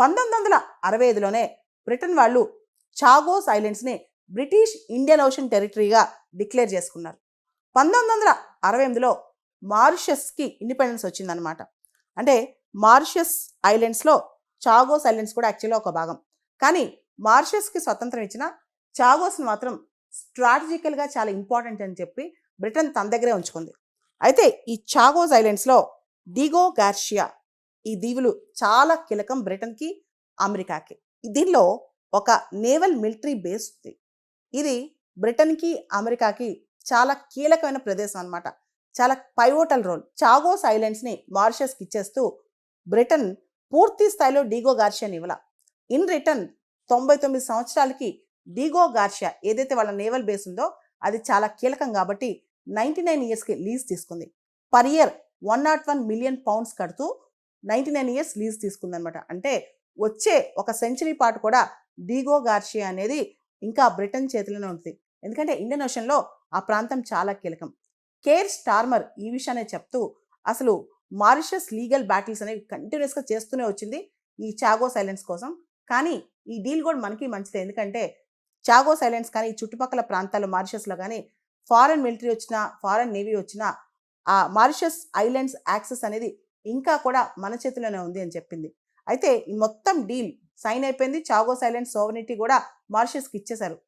1965లోనే Britain వాళ్ళు Chagos ఐలాండ్స్ని British Indian Ocean టెరిటరీగా డిక్లేర్ చేసుకున్నారు. 1968లో మారిషస్కి ఇండిపెండెన్స్ వచ్చిందనమాట. అంటే మారిషస్ ఐలాండ్స్లో చాగోస్ ఐలాండ్స్ కూడా యాక్చువల్గా ఒక భాగం. కానీ మారిషస్కి స్వతంత్రం ఇచ్చిన చాగోస్ని మాత్రం స్ట్రాటజికల్గా చాలా ఇంపార్టెంట్ అని చెప్పి బ్రిటన్ తన దగ్గరే ఉంచుకుంది. అయితే ఈ చాగోస్ ఐలాండ్స్లో డిగో గార్షియా ఈ దీవులు చాలా కీలకం బ్రిటన్కి, అమెరికాకి. దీనిలో ఒక నేవల్ మిలిటరీ బేస్ ఉంది. ఇది బ్రిటన్కి, అమెరికాకి చాలా కీలకమైన ప్రదేశం అనమాట. చాలా పైవోటల్ రోల్. చాగోస్ ఐలాండ్స్ని మారిషస్కి ఇచ్చేస్తూ బ్రిటన్ పూర్తి స్థాయిలో డిగో గార్షియాని ఇవ్వాల. ఇన్ రిటర్న్ 99 సంవత్సరాలకి డిగో గార్షియా ఏదైతే వాళ్ళ నేవల్ బేస్ ఉందో అది చాలా కీలకం కాబట్టి 99 ఇయర్స్కి లీజ్ తీసుకుంది. పర్ ఇయర్ 101 మిలియన్ పౌండ్స్ కడుతూ 99 ఇయర్స్ లీజ్ తీసుకుందనమాట. అంటే వచ్చే ఒక సెంచరీ పాటు కూడా డిగో గార్షియా అనేది ఇంకా బ్రిటన్ చేతిలోనే ఉంటుంది. ఎందుకంటే ఇండియన్ ఓషన్లో ఆ ప్రాంతం చాలా కీలకం. కేర్ స్టార్మర్ ఈ విషయాన్ని చెప్తూ అసలు మారిషస్ లీగల్ బ్యాటిల్స్ అనేవి కంటిన్యూస్గా చేస్తూనే వచ్చింది ఈ చాగోస్ ఐలాండ్స్ కోసం. కానీ ఈ డీల్ కూడా మనకి మంచిదే. ఎందుకంటే చాగోస్ ఐలాండ్స్ కానీ ఈ చుట్టుపక్కల ప్రాంతాల్లో మారిషస్లో కానీ ఫారెన్ మిలిటరీ వచ్చినా, ఫారెన్ నేవీ వచ్చినా ఆ మారిషస్ ఐలాండ్స్ యాక్సెస్ అనేది ఇంకా కూడా మన చేతిలోనే ఉంది అని చెప్పింది. అయితే ఈ మొత్తం డీల్ సైన్ అయిపోయింది. చాగోస్ ఐలాండ్స్ సోవరెనిటీ కూడా మారిషస్కి ఇచ్చేశారు.